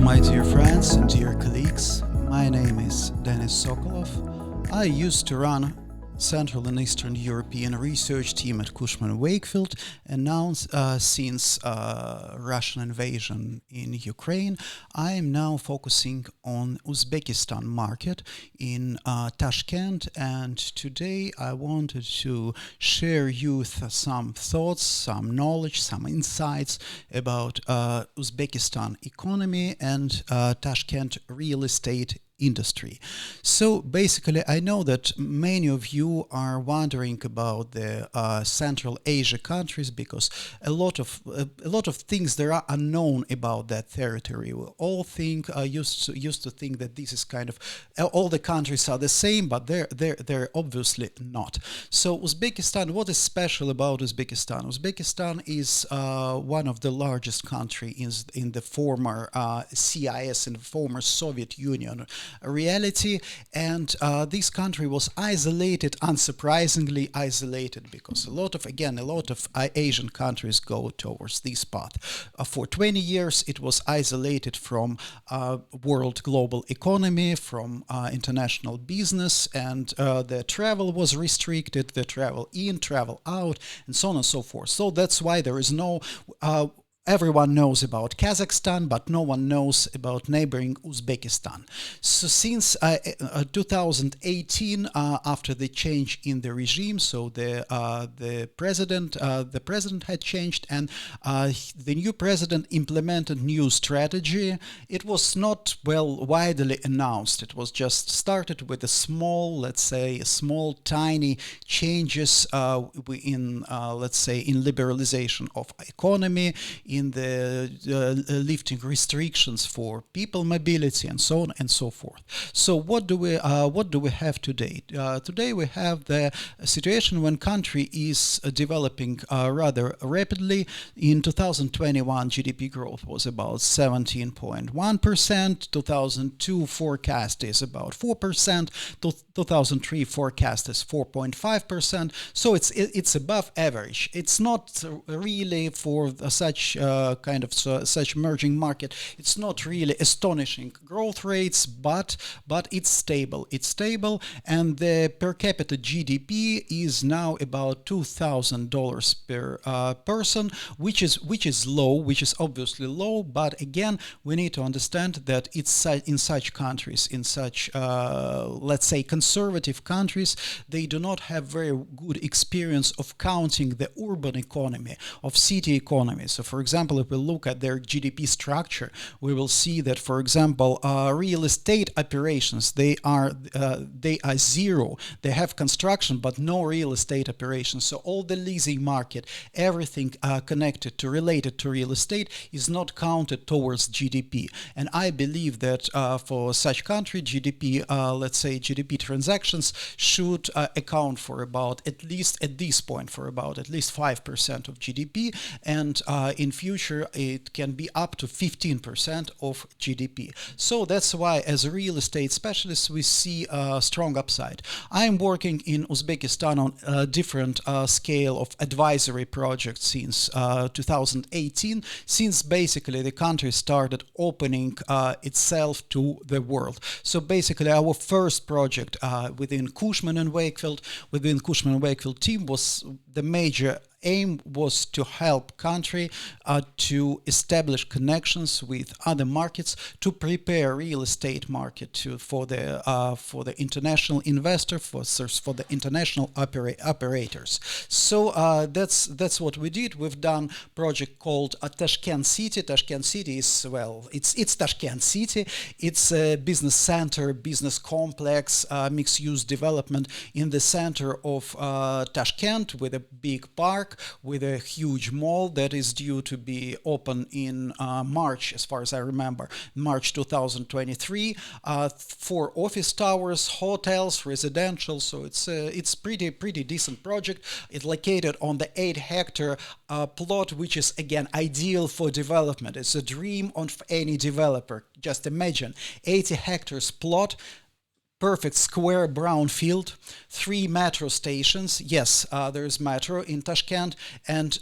my dear friends and dear colleagues. My name is Denis Sokolov. I used to run Central and Eastern European research team at Cushman & Wakefield, and now since Russian invasion in Ukraine, I am now focusing on Uzbekistan market in Tashkent, and today I wanted to share you some thoughts, some knowledge, some insights about Uzbekistan economy and Tashkent real estate industry. So basically, I know that many of you are wondering about the Central Asia countries because a lot of things there are unknown about that territory. We all think used to think that this is kind of all the countries are the same, but they're obviously not. So Uzbekistan, what is special about Uzbekistan? Uzbekistan is one of the largest country in the former CIS, in the former Soviet Union reality, and this country was isolated, unsurprisingly isolated, because a lot of Asian countries go towards this path. For 20 years it was isolated from world global economy, from international business, and the travel was restricted, the travel in, travel out, and so on and so forth. So that's why there is no everyone knows about Kazakhstan, but no one knows about neighboring Uzbekistan. So since 2018, after the change in the regime, so the president had changed, and the new president implemented new strategy. It was not widely announced. It was just started with a small, tiny changes in liberalization of economy, in the lifting restrictions for people mobility, and so on and so forth. So what do we have today? Today we have the situation when country is developing rather rapidly. In 2021, GDP growth was about 17.1%. 2002 forecast is about 4%. 2003 forecast is 4.5%. So it's above average. It's not really for such such emerging market. It's not really astonishing growth rates, but it's stable. It's stable, and the per capita GDP is now about $2,000 per person, which is low, which is obviously low. But again, we need to understand that it's in such countries, in such conservative countries, they do not have very good experience of counting the urban economy, of city economy. So for example, if we look at their GDP structure, we will see that, for example, real estate operations, they are zero. They have construction, but no real estate operations. So all the leasing market, everything related to real estate is not counted towards GDP. And I believe that for such country, GDP transactions should account for about at least 5% of GDP, and in future it can be up to 15% of GDP. So that's why, as a real estate specialist, we see a strong upside. I'm working in Uzbekistan on a different scale of advisory projects since 2018, since basically the country started opening itself to the world. So basically our first project within Cushman & Wakefield team was the major aim was to help country to establish connections with other markets, to prepare real estate market for the international investor, for the international operators. So that's what we did. We've done project called Tashkent City. Tashkent City is it's Tashkent City. It's a business center, business complex, mixed-use development in the center of Tashkent, with a big park, with a huge mall that is due to be open in March, as far as I remember, March 2023. 4 office towers, hotels, residential. So it's pretty decent project. It's located on the 8-hectare plot, which is again ideal for development. It's a dream of any developer. Just imagine 80 hectares plot, perfect square brown field, 3 metro stations. Yes, there's metro in Tashkent, and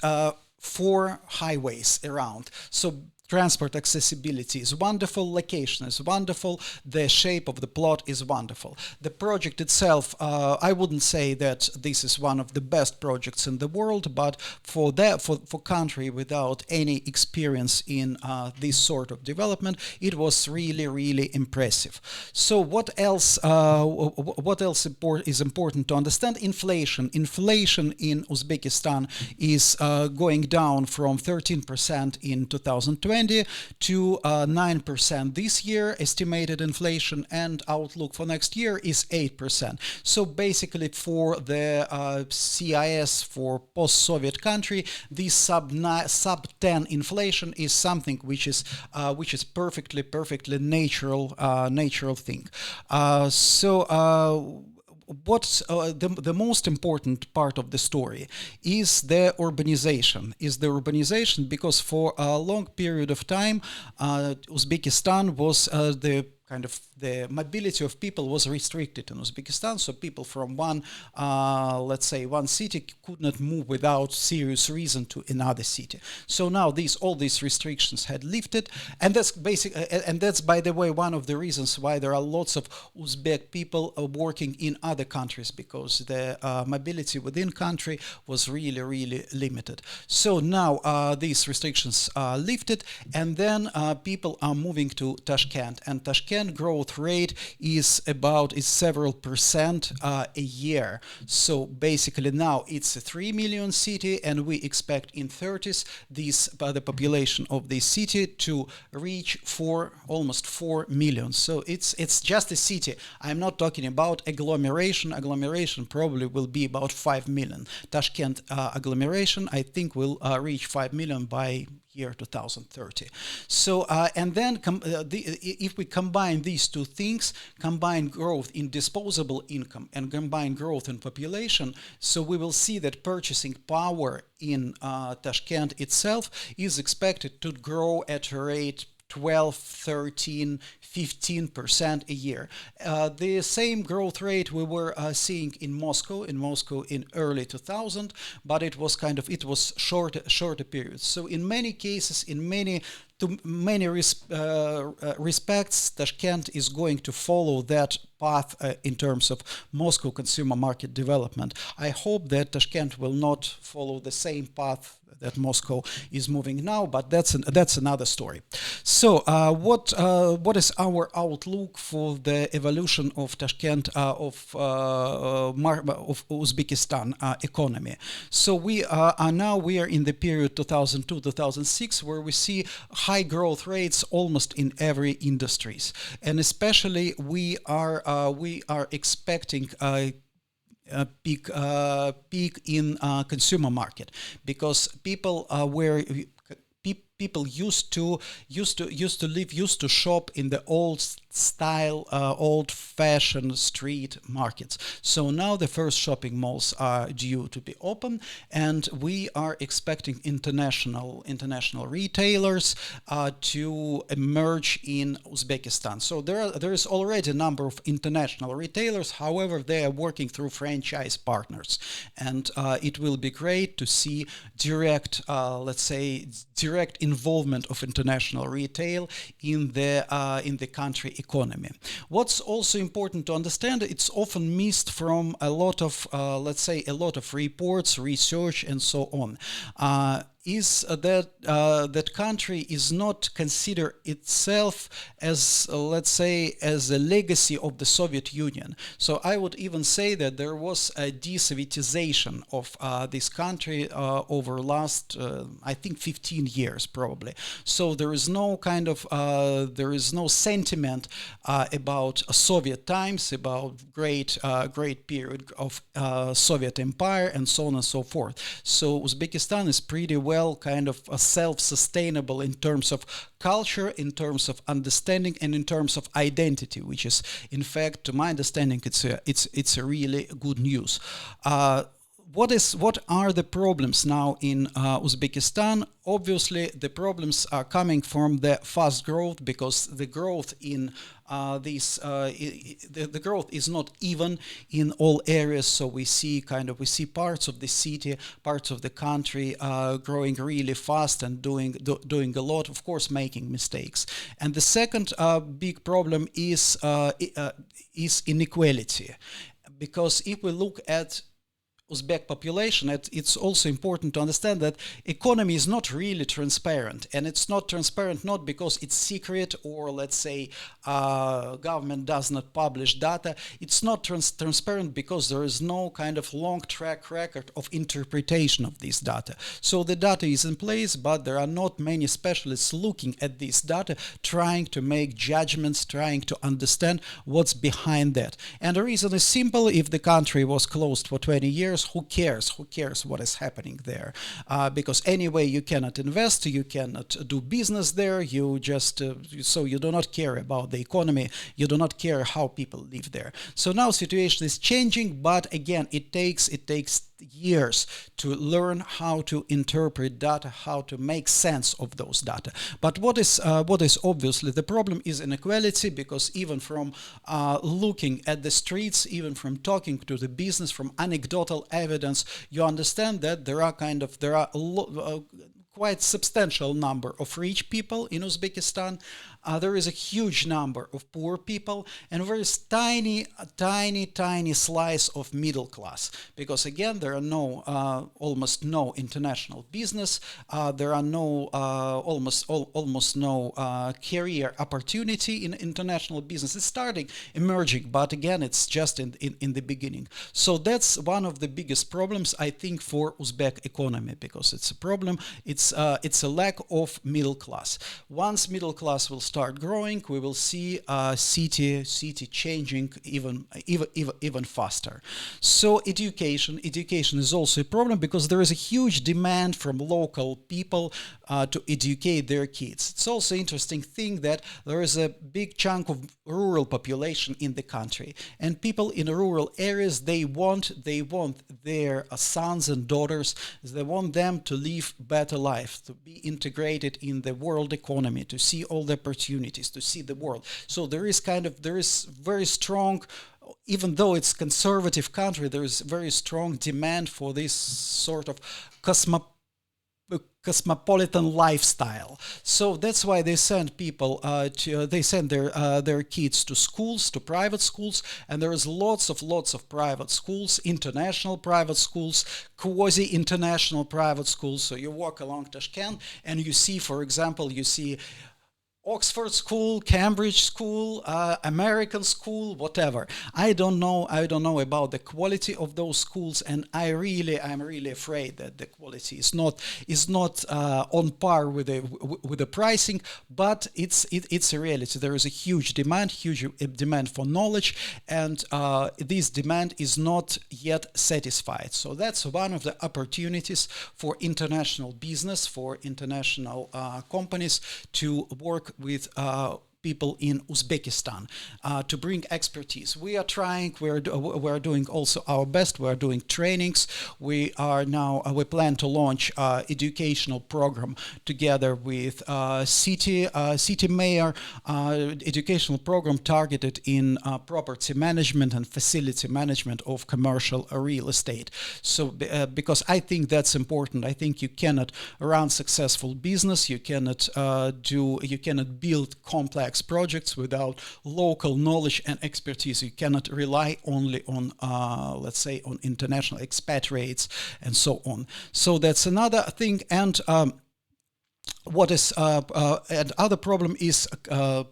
4 highways around. So transport accessibility is wonderful, location is wonderful, the shape of the plot is wonderful. The project itself, I wouldn't say that this is one of the best projects in the world, but for country without any experience in this sort of development, it was really impressive. So what else? Is important to understand? Inflation. Inflation in Uzbekistan is going down from 13% in 2020 to 9% this year. Estimated inflation and outlook for next year is 8%. So basically for the CIS, for post-Soviet country, this sub 10 inflation is something which is perfectly natural thing. What's the most important part of the story is the urbanization, because for a long period of time Uzbekistan was the mobility of people was restricted in Uzbekistan, so people from one city could not move without serious reason to another city. So now all these restrictions had lifted, and that's by the way one of the reasons why there are lots of Uzbek people working in other countries, because the mobility within country was really limited. So now these restrictions are lifted, and then people are moving to Tashkent, and Tashkent growth rate is several percent a year. So basically now it's a 3 million city, and we expect in 30s the population of this city to reach almost 4 million. So it's just a city. I'm not talking about agglomeration. Agglomeration probably will be about 5 million. Tashkent agglomeration I think will reach 5 million by year 2030. So and then if we combine these two things, combine growth in disposable income and combine growth in population, so we will see that purchasing power in Tashkent itself is expected to grow at a rate 12, 13, 15% a year. The same growth rate we were seeing in Moscow in early 2000, but it was shorter periods. So in many cases, to many respects, Tashkent is going to follow that path in terms of Moscow consumer market development. I hope that Tashkent will not follow the same path that Moscow is moving now, but that's another story. So what is our outlook for the evolution of Tashkent of Uzbekistan economy? So we are in the period 2002-2006, where we see high growth rates almost in every industries, and especially we are expecting peak in consumer market, because people used to shop in the old style, old-fashioned street markets. So now the first shopping malls are due to be open, and we are expecting international retailers to emerge in Uzbekistan. So there is already a number of international retailers. However, they are working through franchise partners, and it will be great to see direct involvement of international retail in the country economy. What's also important to understand, it's often missed from a lot of reports, research, and so on. Is that country is not consider itself as as a legacy of the Soviet Union. So I would even say that there was a De-Sovietization of this country over last I think 15 years probably. So there is no sentiment about Soviet times, about great period of Soviet Empire, and so on and so forth. So Uzbekistan is pretty well self-sustainable in terms of culture, in terms of understanding, and in terms of identity, which is, in fact, to my understanding, it's a really good news. what are the problems now in Uzbekistan? Obviously, the problems are coming from the fast growth, because the growth in the growth is not even in all areas. So we see parts of the city, parts of the country growing really fast and doing a lot, of course, making mistakes. And the second big problem is inequality, because if we look at Uzbek population, it's also important to understand that economy is not really transparent, and it's not transparent not because it's secret, or let's say government does not publish data. It's not transparent because there is no kind of long track record of interpretation of this data. So the data is in place, but there are not many specialists looking at this data, trying to make judgments, trying to understand what's behind that. And the reason is simple: if the country was closed for 20 years, who cares what is happening there, because anyway you cannot invest, you cannot do business there, you just so you do not care about the economy, you do not care how people live there. So now situation is changing, but again it takes years to learn how to interpret data, how to make sense of those data. But what is obviously the problem is inequality, because even from looking at the streets, even from talking to the business, from anecdotal evidence, you understand that there are quite substantial number of rich people in Uzbekistan. There is a huge number of poor people, and a very tiny slice of middle class. Because again, there are almost no international business. There are almost no career opportunity in international business. It's starting emerging, but again, it's just in the beginning. So that's one of the biggest problems, I think, for Uzbek economy, because it's a problem. It's a lack of middle class. Once middle class will start growing, we will see city changing even faster. So education is also a problem, because there is a huge demand from local people to educate their kids. It's also interesting thing that there is a big chunk of rural population in the country, and people in rural areas, they want their sons and daughters, they want them to live better life, to be integrated in the world economy, to see all the opportunities, to see the world. So there is very strong, even though it's conservative country, there is very strong demand for this sort of cosmopolitan lifestyle. So that's why they send people they send their kids to schools, to private schools, and there is lots of private schools, international private schools, quasi-international private schools. So you walk along Tashkent and you see, for example, Oxford School, Cambridge School, American School, whatever. I don't know about the quality of those schools, and I'm really afraid that the quality is not on par with the pricing. But it's a reality. There is a huge demand for knowledge, and this demand is not yet satisfied. So that's one of the opportunities for international business, for international companies to work with people in Uzbekistan to bring expertise. We are trying. We're doing also our best. We're doing trainings. We plan to launch educational program together with city mayor. Educational program targeted in property management and facility management of commercial real estate. So because I think that's important. I think you cannot run successful business. You cannot build complex projects without local knowledge and expertise. You cannot rely only on, let's say, on international expatriates and so on. So that's another thing. And other problem is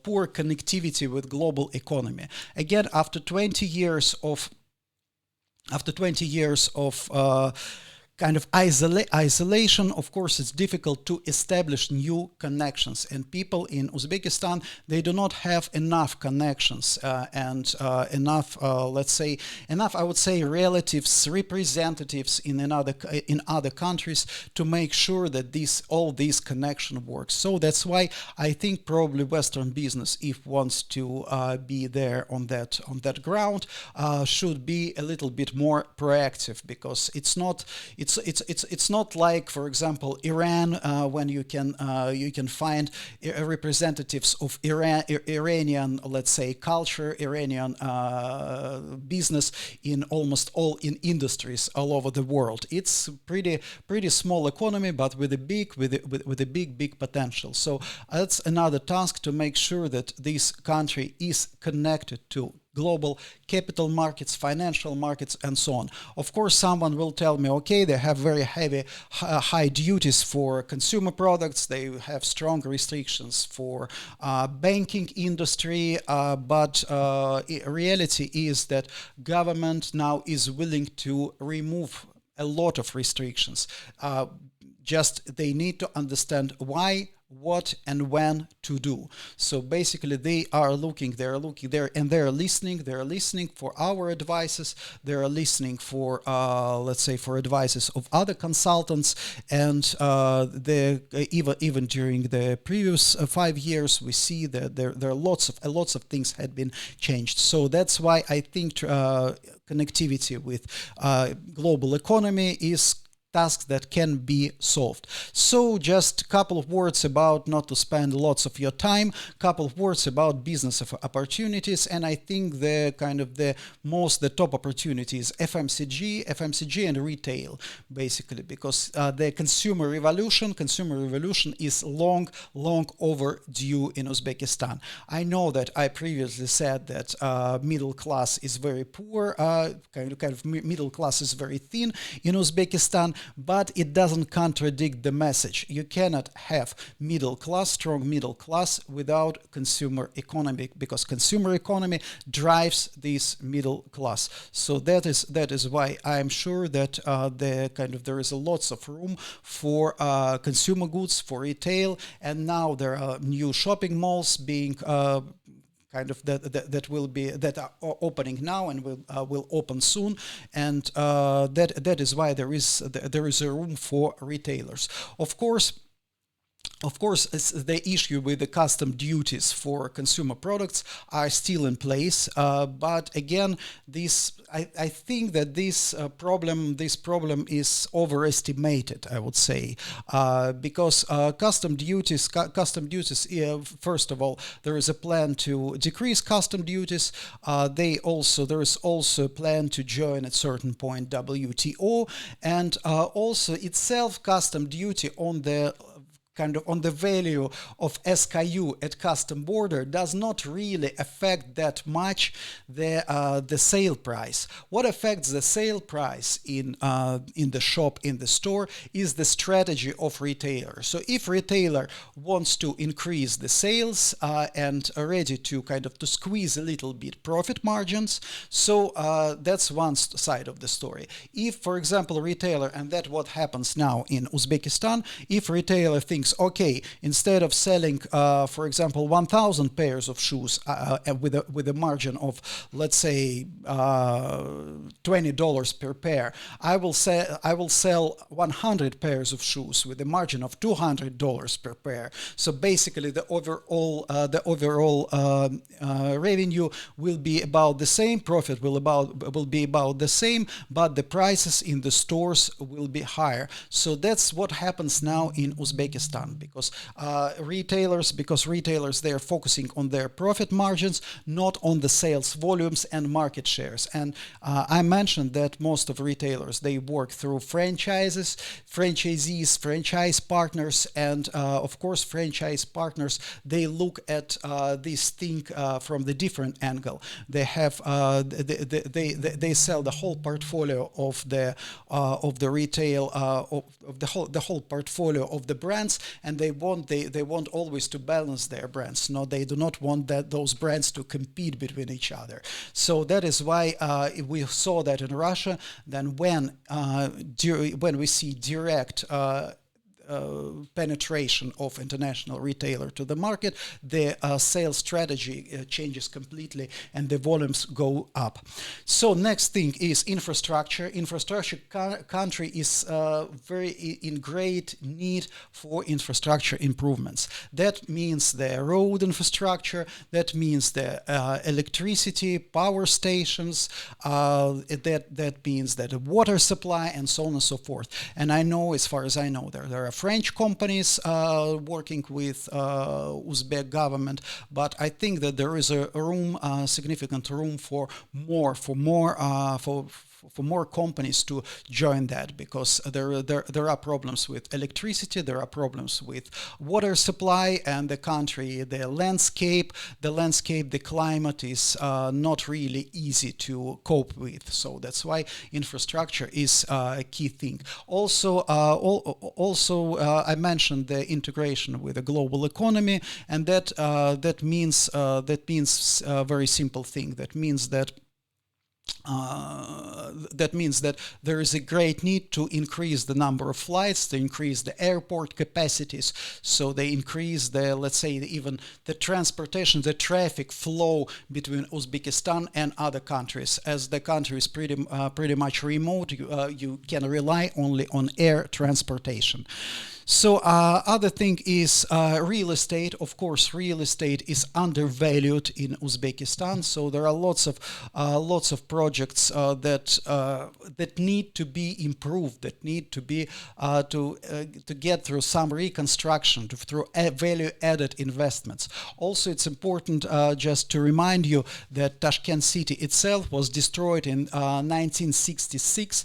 poor connectivity with global economy. Again, after 20 years of kind of isolation. Of course, it's difficult to establish new connections, and people in Uzbekistan, they do not have enough connections and enough, let's say, enough, I would say, relatives, representatives in other countries to make sure that all these connection works. So that's why I think probably Western business, if wants to be there on that ground, should be a little bit more proactive, because it's not like, for example, Iran, when you can find representatives of Iranian, let's say, culture, Iranian business in almost all in industries all over the world. It's pretty small economy, but with a big potential. So that's another task, to make sure that this country is connected to global capital markets, financial markets, and so on. Of course, someone will tell me, okay, they have very high duties for consumer products, they have strong restrictions for banking industry, but reality is that government now is willing to remove a lot of restrictions. Just they need to understand why, what, and when to do. So basically, they're listening for our advices. They're listening for, let's say, for advices of other consultants, and even during the previous 5 years, we see that there are lots of things had been changed. So that's why I think connectivity with global economy is tasks that can be solved. So just a couple of words about, not to spend lots of your time, couple of words about business opportunities, and I think the top opportunities FMCG and retail, basically, because the consumer revolution is long overdue in Uzbekistan. I know that I previously said that middle class is very poor, kind of middle class is very thin in Uzbekistan, but it doesn't contradict the message. You cannot have strong middle class without consumer economy, because consumer economy drives this middle class. So that is why I'm sure that there is lots of room for consumer goods, for retail, and now there are new shopping malls being that are opening now and will open soon, and that is why there is a room for retailers. Of course, the issue with the custom duties for consumer products are still in place, but again, I think that this problem is overestimated, I would say, because custom duties. First of all, there is a plan to decrease custom duties. There is also a plan to join at certain point WTO, and also itself custom duty on the value of SKU at custom border does not really affect that much the sale price. What affects the sale price in the shop, in the store, is the strategy of retailer. So if retailer wants to increase the sales and are ready to to squeeze a little bit profit margins, so that's one side of the story. If, for example, retailer, and that's what happens now in Uzbekistan, if retailer thinks, okay, instead of selling, for example, 1,000 pairs of shoes with a margin of, let's say, $20 per pair, I will sell 100 pairs of shoes with a margin of $200 per pair. So basically, the overall revenue will be about the same, profit will be about the same, but the prices in the stores will be higher. So that's what happens now in Uzbekistan, because retailers, they are focusing on their profit margins, not on the sales volumes and market shares. And I mentioned that most of retailers, they work through franchisees, franchise partners, and of course franchise partners, they look at this thing from the different angle. They have they sell the whole portfolio of the retail of the whole portfolio of the brands, and they want always to balance their brands. No, they do not want those brands to compete between each other. So that is why we saw that in Russia. Then when we see direct penetration of international retailer to the market, the sales strategy changes completely and the volumes go up. So next thing is infrastructure. Infrastructure country is very in great need for infrastructure improvements. That means the road infrastructure, that means the electricity, power stations, that means that the water supply and so on and so forth. And I know, as far as I know, there are French companies working with Uzbek government, but I think that there is a room, significant room for more companies to join that, because there are problems with electricity, there are problems with water supply, and the country, the landscape, the climate is not really easy to cope with. So that's why infrastructure is a key thing. Also, I mentioned the integration with the global economy, and that means a very simple thing. That means that there is a great need to increase the number of flights, to increase the airport capacities, so they increase the, let's say, even the transportation, the traffic flow between Uzbekistan and other countries. As the country is pretty much remote, you can rely only on air transportation. So other thing is real estate. Of course, real estate is undervalued in Uzbekistan. So there are lots of projects that need to be improved, that need to be to get through some reconstruction, through value-added investments. Also, it's important just to remind you that Tashkent city itself was destroyed in 1966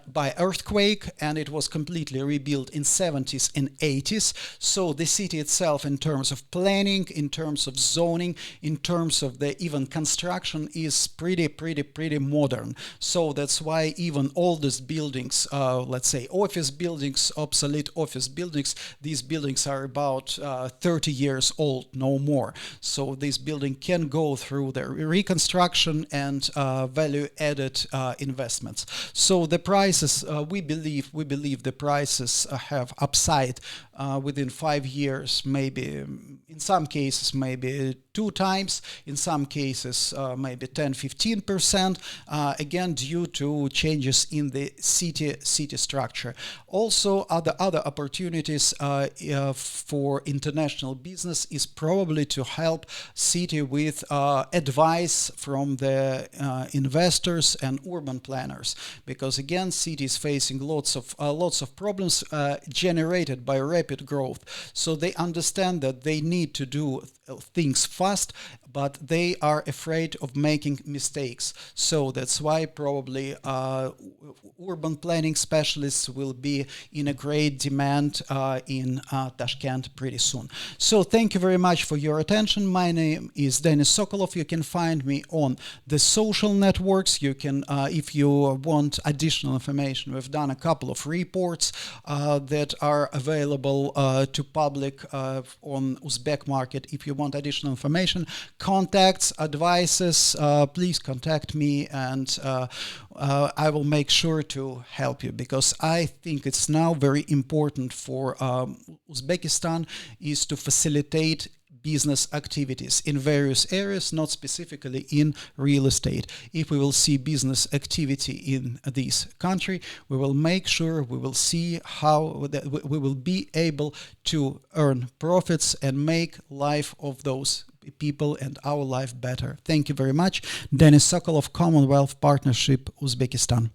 by earthquake, and it was completely rebuilt in 70s and 80s. So the city itself, in terms of planning, in terms of zoning, in terms of the even construction, is pretty modern. So that's why even oldest buildings, let's say office buildings, obsolete office buildings, these buildings are about 30 years old, no more. So this building can go through the reconstruction and value-added investments. So the prices, we believe the prices have upside within 5 years, maybe in some cases maybe 2 times, in some cases maybe 10-15%, again due to changes in the city structure. Also, other opportunities for international business is probably to help city with advice from the investors and urban planners, because again city is facing lots of problems generated by rapid growth. So they understand that they need to do things fast, but they are afraid of making mistakes. So that's why probably urban planning specialists will be in a great demand in Tashkent pretty soon. So thank you very much for your attention. My name is Denis Sokolov. You can find me on the social networks. You can, if you want additional information, we've done a couple of reports that are available to public on Uzbek market. If you want additional information, contacts, advices, please contact me, and I will make sure to help you, because I think it's now very important for Uzbekistan is to facilitate business activities in various areas, not specifically in real estate. If we will see business activity in this country, we will make sure, we will see how we will be able to earn profits and make life of those people and our life better. Thank you very much. Denis Sokolov, Commonwealth Partnership, Uzbekistan.